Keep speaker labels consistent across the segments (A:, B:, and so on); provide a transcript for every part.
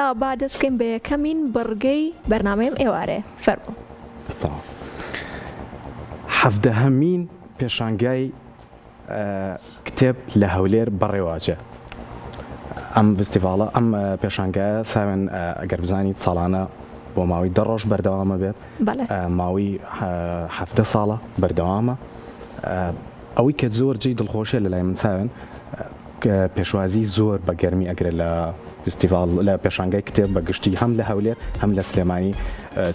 A: جا با دەست بکەین بە یەکەمین بەڕگەی بەرنامەیەم ئێوارەیە. فەرموو.
B: حەفدەهەمین پێشانگای کتێب لە هەولێر بەڕێواچە. ئەم فستیڤاڵە ئەم پێشانگایە ساوێن ئەگەر بزانیت ساڵانە بۆ ماوەی 10 ڕۆژ بەردەوامە بێت، ماوەی 7 ساڵە بەردەوامە. ئەوەی کە زۆر جێی دڵخۆشیە لە لای من ساوێن پێشوازی زۆر بە گەرمی ئەگرێت لە فستیڤاڵ لە پێشانگای کتێب بەگشتی هەم لە هەولێر هەم لە سلێمانی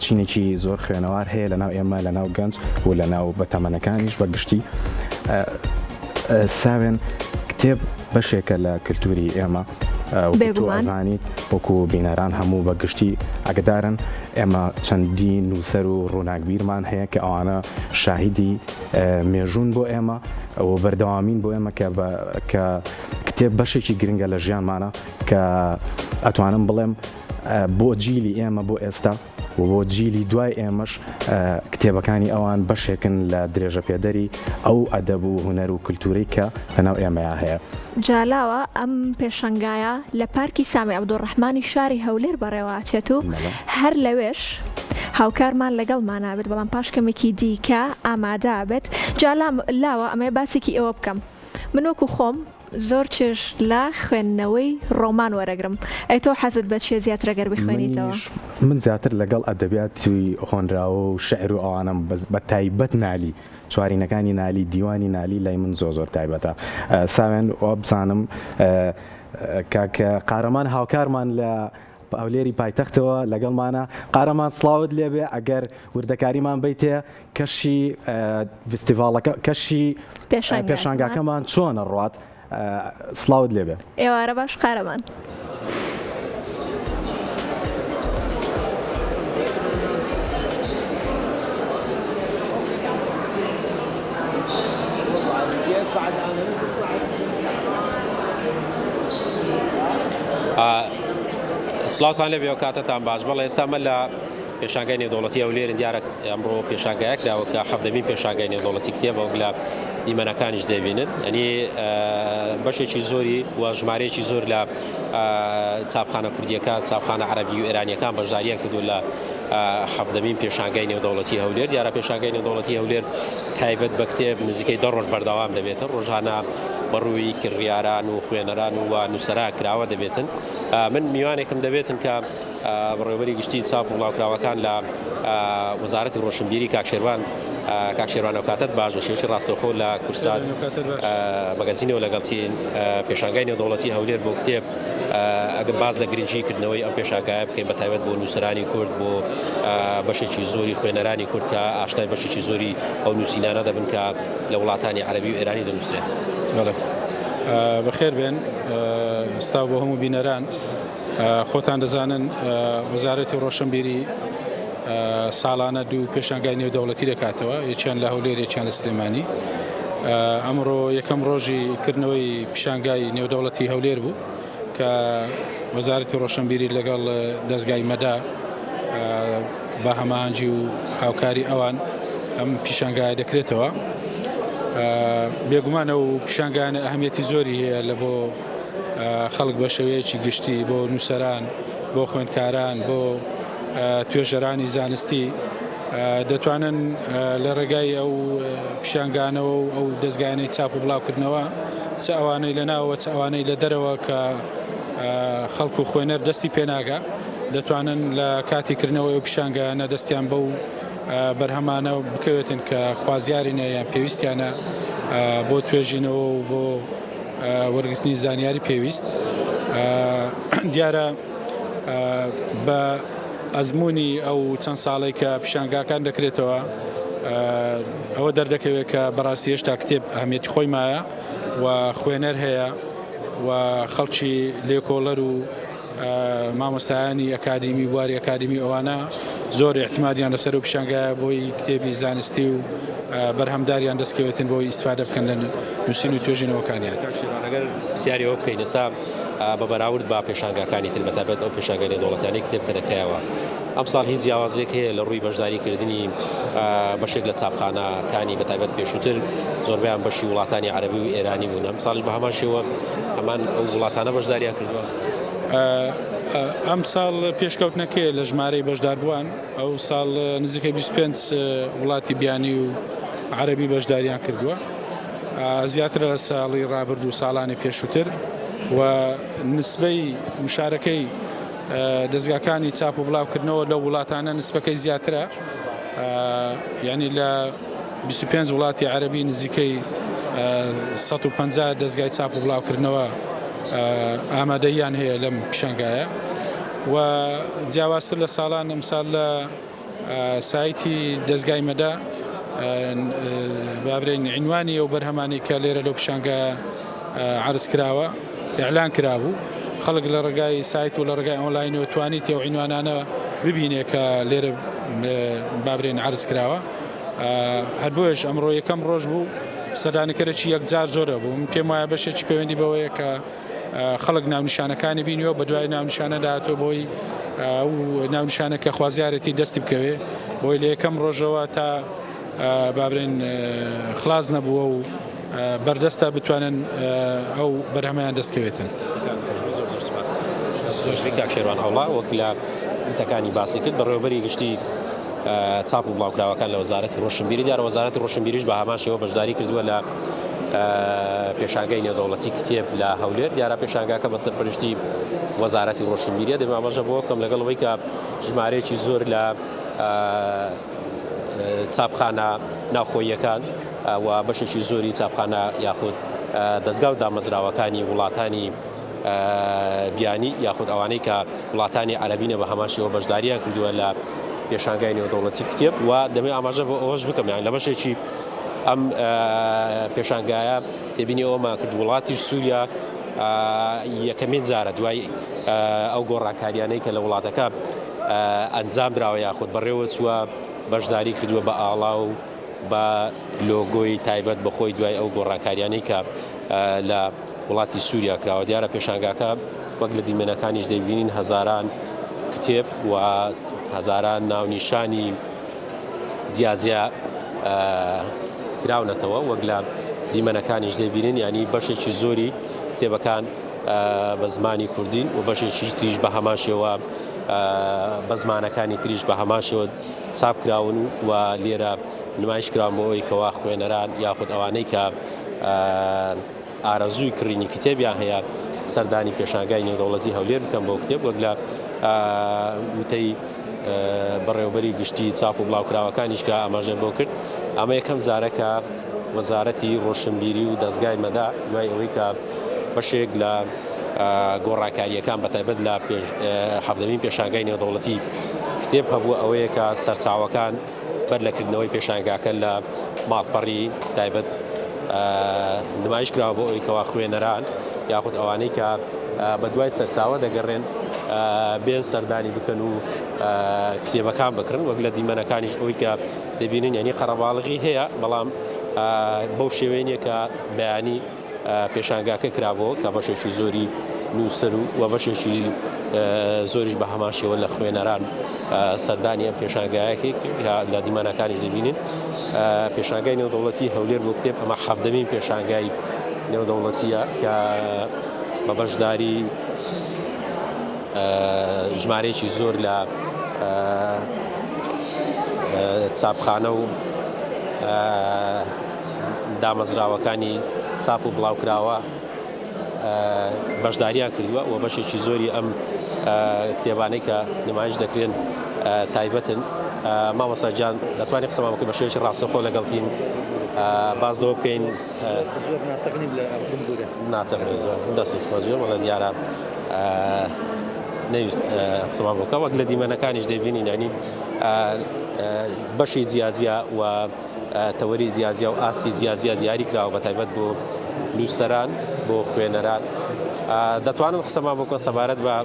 B: چینێکی زۆر خوێنەوار هەیە لەناو ئێمە لەناو گەنج و لەناو بەتەمەنەکانیش بەگشتی. ساوێن کتێب بەشێکە لە کللتوری ئێمە وەزانیت وەکو بینەران هەموو بەگشتی ئەگدارن ئێمە چەندین نووسەر و ڕووناکبیرمان هەیە کە ئەوانە شاهیدی مێژوون بۆ ئێمە و بەردەوامین بۆ ئێمە کە کتێب بەشێکی گرنگە لە ژیانمانە کە ئەتوانم بڵێم بۆ جیلی ئێمە بۆ ئێستا و بۆ جیلی دوای ئێمەش کتێبەکانی ئەوان بەشێکن لە درێژە پێدەری ئەو ئەدەب و هونەر و کللتوری کە لەناو ئێمەیە هەیە.
A: جالاوە ئەم پێشەنگایە لە پارکی سامی عەبدوڕەحمانی شاری هەولێر بەڕێواچێت و هەر لەوێش هاوکارمان لەگەڵمان نابێت، بەڵام پاشکەمێکی دیکە ئامادە بێت. جالاوە ئەمێ باسێکی ئێوە بکەم. من وەکو خۆم زۆر چێش لە خوێندنەوەی ڕۆمان وەرەگرم. ئەی تۆ حەزت بە چێ زیاتر ئەگەر بخوێنیتەوە؟
B: من زیاتر لەگەڵ ئەدەبیاتی خوێنراوە و شعر و ئەوانم بە تایبەت نالی چوارینەکانی نالی دیوانی نالی لای من زۆر تایبەتە. ساوێن ئەوە بزانم کاکە قارەمان هاوکارمان لە هەولێری پایتەختەوە لەگەڵمانە. قارەمان سڵاوت لێبێ ئەگەر وردەکاریمان بیتێ کەشی فستیڤاڵەکە کەشی پێشانگاکەمان چۆنە ڕوات سڵاوت لێبێ.
A: ئێوارە باش قارەمان.
C: سڵاوتان لێبێ و کاتتان باش. بەڵێ ئێستا من لە پێشانگای نێودەوڵەتی هەولێرن دیارە ئەمڕۆ پێشانگایەک داوە کە 7مین پێشانگای نێودەوڵەتی کتێبە و لە دیمەنەکانیش دەبینن. ئەنی بەشێکی زۆری و ژمارەیەکی زۆر لە چاپخانە کوردیەکان چاپخانە عەرەبی و ئێرانیەکان بەشداریان کردو لە 7مین پێشانگای نێودەوڵەتی هەولێر. دیارە پێشانگای نێودەوڵەتی هەولێر تایبەت بە کتێب نزیکەی 10 ڕۆژ بەردەوام دەبێتن. ڕۆژانە بەڕووی کڕیاران و خوێنەران و نووسەران کراوە دەبێتن. من میوانێکم دەبێتن کە بەڕێوەبەری گشتی چاپ و بڵاوکراوەکان لە وەزارەتی ڕۆشنبیری کاکشێوان و کاتت باش بە شێوەی ڕاستەوخۆ لە کورسات مەگەزینەوە لەگەڵتین پێشانگای نێودەوڵەتی هەولێر بۆ کتێب ئەگەر باز لە گرنگجیکردنەوەی ئەم پێشانگایە بکەین بە تایبەت بۆ نووسەرانی کورد بۆ بەشێکی زۆری خوێنەرانی کورد کە ئاشنای بەشێکی زۆری ئەو نووسینانە دەبن کە لە وڵاتانی عەرەبی و ئێرانی دەنووسرێن.
D: بەخێر بێن. ئێستا بۆ هەموو بینەران خۆتان دەزانن وەزارەتی ڕۆشنبیری ساڵانە دوو پێشانگای نێودەوڵەتی دەکاتەوە، یەکیان لە هەولێر یەکیان لە سلێمانی. ئەمڕۆ یەکەم ڕۆژی کردنەوەی پیشانگای نێودەوڵەتی هەولێر بوو کە وەزارەتی ڕۆشنبیری لەگەڵ دەستگای مەدا بە هەماهەنگی و هاوکاری ئەوان ئەم پیشانگایە دەکرێتەوە. بێگومانە و پیشانگایانە ئەهەمیەتی زۆری هەیە لە بۆ خەڵک بە شێوەیەکی گشتی بۆ نووسەران، بۆ خوێندکاران، بۆ توێژەرانی زانستی دەتوانن لە ڕێگای ئەو پیشانگانەوە و ئەو دەستگایانەی چاپ و بڵاوکردنەوە چ ئەوانەی لەناوە چ ئەوانەی لە دەرەوە کە خەڵک و خوێنەر دەستی پێناگە دەتوانن لە کاتیکردنەوەی ئەو پیشانگایانە دەستیان بەو بەرهەمانە بکەوێتن کە خوازیارینە یان پێویستیانە بۆ توێژینەوە و بۆ وەرگرتنی زانیاری پێویست. دیارە بە ئەزمموی ئەو چەند ساڵی کە پیشانگاکان دەکرێتەوە ئەوە دەردەکەوێت کە بەڕاستی هێشتا کتێب ئەهمیەتی خۆی مایە و خوێنەر هەیە و خەڵکی لێکۆڵەر و مامۆستایانی ئەکادیمی بواری ئەکادیمی ئەوانە زۆر احتیمادیان لەسەر و پیشانگایە بۆی کتێبی زانستی و بەرهەمداریان دەستکەوێتن بۆی ئیسفادە بکەن لە نووسین و توێژینەوەکانیان.
C: ئەگەر پرسیارەوە بکەین ئێستا بە بەراورد با پێشانگاکانی تر بەتابەت ئەو پێشانگای نێودەوڵەتیانەی کتێب کە دەکرایەوە ئەم ساڵ هیچ جیاوازێک هەیە لە ڕووی بەشداریکردنی بەشێک لە چاپخانەکانی بەتایبەت پێشووتر زۆربیان بەشی وڵاتانی عەرەبی و ئێرانی بوون. ئەم ساڵش بە هەمان شێوە هەمان ئەو وڵاتانە بەشداریان کردووە.
D: ئەم ساڵ پێشکەوتنەکەی لە ژمارەی بەشداربووان ئەو ساڵ نزیکەی 25 وڵاتی بیانی و عەرەبی بەشداریان کردووە، زیاتر لە ساڵی ڕابرد و ساڵانی پێشووتر، و نسبەی مشارەکەی دەستگاکانی چاپ و بڵاوکردنەوە لە وڵاتانە نسبەکەی زیاترە، یعنی لە 25 وڵاتی عەرەبی نزیکەی 150 دەستگای چاپ و بڵاوکردنەوە ئامادەیان هەیە لەم پیشانگایە، و جیاوازتر لە ساڵان ئەمساڵ لە سایتی دەستگای مەدا بابرین عنوانی ئەو بەرهەمانی کە لێرە لەو پیشانگایە عرض کراوە ئیعلان کرابوو، خەڵک لە ڕێگای سایت و لە ڕێگای ئۆنلاینەوە توانیت ئەو عنوانانە ببینێ کە لێرە بابرین عرض کراوە. هەر بۆیش ئەمڕۆ یەکەم ڕۆژ بوو، سەردانیکەرێکی یەکجار زۆرە بوو، من پێم وایە بەشێکی پەیوەندی بەوەیە کە خەڵک ناونیشانەکانی بینیەوە، بە دوای ناونیشانە داهاتۆ بۆی ئەو ناونیشانەکە خوازیارەتی دەستی بکەوێ، بۆی لە یەکەم ڕۆژەوە تا بابرین خلاص نەبووە و بەردەستە بتوانن ئەو بەرهەمەیان دەستکەوێتن.
C: شێروان هەوڵا وەک لە وتەکانی باسی کرد بەڕێوەبەری گشتی چاپ و بڵاوکراوەکان لە وەزارەتی ڕۆشنبیری دیارە وەزارەتی ڕۆشنبیریش بە هەمان شێوە بەشداری کردووە لە پێشانگای نێودەوڵەتی کتێب لە هەولێر. دیارە پێشانگاکە بە سەرپەرشتی وەزارەتی ڕۆشنبیریە دەبێ ئاماژە بۆ کەم لەگەڵ ئەوەی کە ژمارەیەکی زۆر لە چاپخانە ناوخۆییەکان و بەشێکی زۆری چاپخانە یاخود دەستگا و دامەزراوەکانی وڵاتانی بیانی یاخود ئەوانەی کە وڵاتانی عەرەبینە بە هەمان شێوە بەشداریان کردووە لە پێشانگای نێودەوڵەتی کتێب، و دەمێ ئاماژە بۆ ئەوەش بکەم یان لە بەشێکی ئەم پێشانگایە تێبینی ئەوەمان کرد وڵاتی سووریا یەکەمین جارە دوای ئەو گۆڕانکاریانەی کە لە وڵاتەکە ئەنجام براوە یاخود بەڕێوە چووە بەشداری کردووە بە ئاڵا و بە لۆگۆی تایبەت بەخۆی دوای ئەو گۆڕانکاریانەی کە لە وڵاتی سووریا کراوە. دیارە پێشانگاکە وەک لە دیمەنەکانیش دەبینین هەزاران کتێب و هەزاران ناونیشانی جیاجیا کراونەتەوە، وەک لە دیمەنەکانیش دەبینین، ینی بەشێکی زۆری کتێبەکان بە زمانی کوردین و بەشێکی تریش بە هەمان شێوە بە زمانەکانی تریش بە هەمان شێوە چاپ کراون و لێرە نمایش کراوەوەی کەوا خوێنەران یاخود ئەوانەی کە ئارەزووی کڕینی کتێبیان هەیە سەردانی پێشانگای نێودەوڵەتی هەولێر بکەم بۆ کتێب، وەک لە وتەی بەڕێوەبەری گشتی چاپ و بڵاوکراوەکانیش کە ئاماژە بۆ کرد. ئەمە یەکەم جارەکە وەزارەتی ڕۆشنبیری و دەستگای مەدا دوای ئەوەی کە بەشێک لە گۆڕانکاریەکان بەتایبەت لە حەڤدەمین پێشانگای نێودەوڵەتی کتێب هەبوو ئەوەیە کە سەرچاوەکان بەر لەکردنەوەی پێشانگاکە لە ماڵپەڕی تایبەت نمایش کراوە بۆ ئەوەی کەوا خوێنەران یاخود ئەوانەی کە بە دوای سەرچاوە دەگەڕێن بێن سەردانی بکەن و کتێبەکان بکڕن، وەک لە دیمەنەکانیش ئەوەی کە دەبینن یعنی قەرەباڵغی هەیە، بەڵام بەو شێوەیە کە بەیانی پێشانگاکە کرابەوە کە بەشێکی زۆری نووسەر و بەشێکی زۆریش بە هەمان شێوە لە خوێنەران سەردانی ئەم پێشانگایەکی لە دیمەنەکانیش دەبینن. پێشانگای نێودەوڵەتی هەولێر بۆ کتێب ئەمە حەڤدەمین پێشانگای نێودەوڵەتیە کە بە بەشداری ژمارەیەکی زۆر لە چاپخانە و دامەزراوەکانی چاپ و بڵاوکراوە بەشداریان کردووە و بەشێکی زۆری ئەم کتێبانەی کە نمایش دەکرێن تایبەتن. مامۆستا گیان دەتوانێت قسەمان بکەین بە شێوەیەکی ڕاستەوخۆ لەگەڵتین باز دەوە بکەین؟
E: زۆر ناتەقنیم لە بوورە
C: ناتەقنی زۆر دەستت خۆزیۆ وەڵە دیارە نەویست قسەمان بکە، وەک لە دیمەنەکانیش دەبینین ینی بەشی جیاجیا و تەوەری جیاجیا و ئاستی جیاجیا دیاری کراوە بەتایبەت بۆ نووسەران بۆ خوێنەران. دەتوانم قسەمان بکەن سەبارەت بە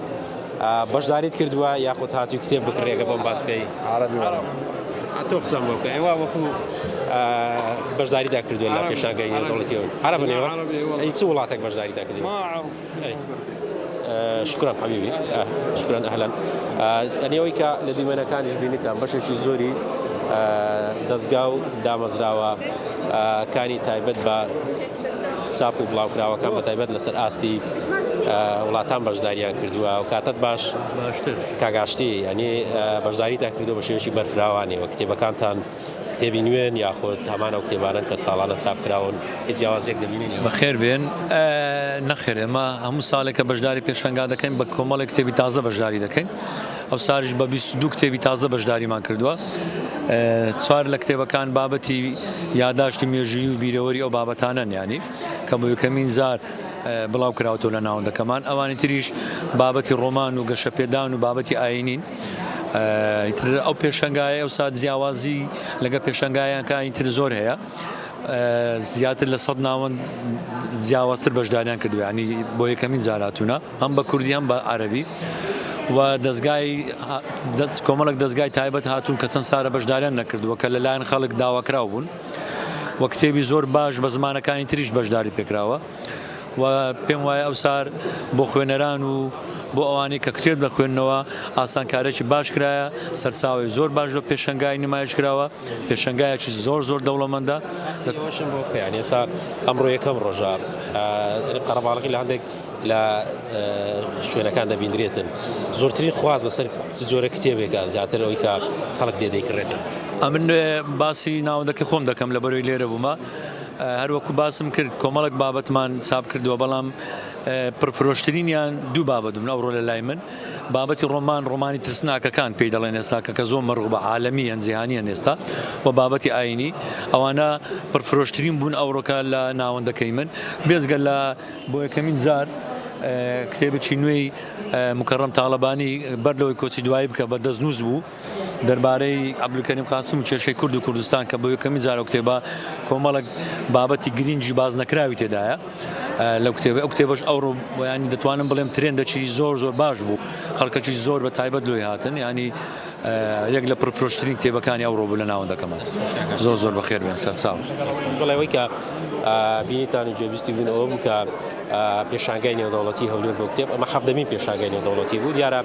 C: بەشداریت کردووە یاخود هاتووی کتێب بکڕێگە بۆم باس بکەی؟ تۆ قسەم بۆ بکە ئێوە وەکو بەشداریدا کردووە لە پێشانگای نێودەوڵەتیەوە عەرەبنەوە چ وڵاتێک بەشداریدا کردووە؟ شکرا حبیبی، شکرا ئەهلەن. ئەنێەوەی کە لە دیمەنەکانیش بینیتان بەشێکی زۆری دەستگا و دامەزراوە کانی تایبەت بە چاپ و بڵاوکراوەکان بە تایبەت لەسەر ئاستی وڵاتان بەشداریان کردووە و کاتت باشتر کاگاشتی ینی بەشداریتان کردو بە شێوەیەکی بەرفراوانێ و کتێبەکانتان کتێبی نوێن یاخۆت هەمانە کتێبانن کە ساڵانە چاپکراون هیچ جیاوازێک دەبینین
F: بەخێر بێن نەخێر ئێمە هەموو ساڵێکە بەشداری پێشەنگا دەکەین بە کۆمەڵێک کتێبی تازە بەشداری دەکەین ئەو ساریش بە 22 کتێبی تازە بەشداریمان کردووە چوار لە کتێبەکان بابەتی یاداشتی مێژویی و بیرەوەری ئەو بابەتانەن ینی کە بۆ یەکەمین جار بڵاو کراوەوە لە ناوەندەکەمان ئەوانی تریش بابەتی ڕۆمان و گەشەپێدان و بابەتی ئاینین ئەو پێشەنگایە ئەو سات جیاوازی لەگە پێشەنگایەکانی تر زۆر هەیە زیاتر لە 100 ناوەند جیاوازتر بەشداریان کردو ینی بۆ یەکەمین جاراتونە هەم بە کوردی هەم بە عەرەبی و کۆمەڵک دەستگای تایبەت هاتوون کە چەند سارە بەشداریان نەکردووە کە لەلایەن خەڵک داواکراو بوون و کتێبی زۆر باش بە زمانەکانی تریش بەشداری پێکراوە و پێم وایە ئەو سار بۆ خوێنەران و بۆ ئەوانەی کە کتێب دەخوێننەوە ئاسانکارێکی باش کرایە سەرچاوی زۆر باش لە پێشەنگای نمایش کراوە پێشەنگایەکی زۆر دەوڵەمەندە
C: دەوەشم بۆ پێیان ئێستا ئەمڕۆ یەکەم ڕۆژە قەرەباڵغی لە هەندێک لە شوێنەکان دەبیندرێتن زۆرترین خوازە سەر جۆرە کتێبێکە زیاتر ئەوەی کە خەڵک دەیکڕێتن
F: ئەمن باسی ناوەندەکەی خۆم دەکەم لە بەرەوەی لێرە بوومە هەروەکو باسم کرد کۆمەڵک بابەتمان چاپ کردووە بەڵام پرفرۆشترینیان دوو بابەت بوون ئەوڕۆ لە لای من بابەتی ڕۆمانی ترسناکەکان پێی دەڵێن ئێستا کە زۆر مەڕوو بە عالەمیان جیهانیان ئێستا و بابەتی ئاینی ئەوانە پرفرۆشترین بوون ئەوڕۆکە لە ناوەندەکەی من بێزگە لە بۆ یەکەمین جار کتێبێکی نوێی مکەڕەم تاڵەبانی بەردەوەی کۆچی دوایی بکە بە دەستنووس بوو دەربارەی عەبدولکەریم قاسم و کێشەی کورد و کوردستان کە بۆ یەکەمین جار ئەو کتێبە کۆمەڵک بابەتی گرنگی باز نەکراوی تێدایە لەو کتێبە ئەو کتێبەش ئەوڕۆ ینی دەتوانم بڵێم ترێندەکی زۆر باش بوو خەڵکەکی زۆر بە تایبەت لۆی هاتن ینی یەک لە پرفرۆشترین کتێبەکانی ئەوڕۆ بوو لە ناوەندەکەمان زۆر بەخێر بێن سەرچاو
C: بڵێەوەی کە بینیتان و جێبیستی بوون ئەوە بوو کە پێشانگای نێودەوڵەتی هەولێر بۆ کتێب ئەمە حەفدەمین پێشانگای نێودەوڵەتی بوو دیارە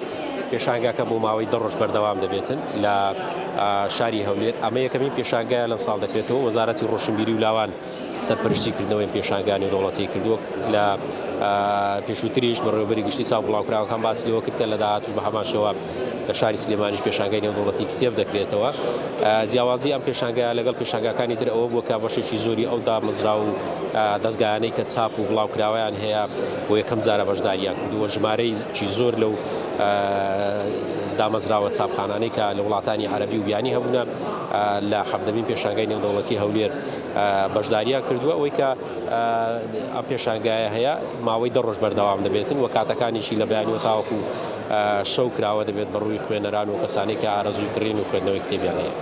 C: پێشانگاکە بۆ ماوەی 10 ڕۆژ بەردەوام دەبێتن لە شاری هەولێر ئەمە یەکەمین پێشانگایە لەم ساڵ دەکرێتەوە وەزارەتی ڕۆشنبیری و لاوان سەرپەرشتیکردنەوەی پێشانگای نێودەوڵەتی کردووە لە پێشووتریش بەڕێوەبەری گشتی چاو بڵاوکراوەکان باسی لەوە کرد کە لە داهاتوش بە هەمان شێوە لە شاری سلێمانیش پێشانگای نێودەوڵەتی کتێب دەکرێتەوە جیاوازی ئەم پێشانگایە لەگەڵ پێشانگاکانی تر ئەوە بووە کە بەشێکی زۆری ئەو دامەزرا و دەستگایانەی کە چاپ و بڵاوکراوەیان هەیە بۆ یەکەم جارە بەشداریان کردووە ژمارەیەکی زۆر لەو دامەزراوە چاپخانانەی کە لە وڵاتانی عەرەبی و بیانی هەبوونە لە حەفدەمین پێشانگای نێودەوڵەتی هەولێر بەشداریان کردووە ئەوەی کە ئەم پێشانگایە هەیە ماوەی 10 ڕۆژ بەردەوام دەبێتن و کاتەکانیشی لە بەیانیوە تاوەکو شەو کراوە دەبێت بەڕووی خوێنەران و کەسانی کە ئارەزووی کڕین و خوێندنەوەی کتێبیان هەیە.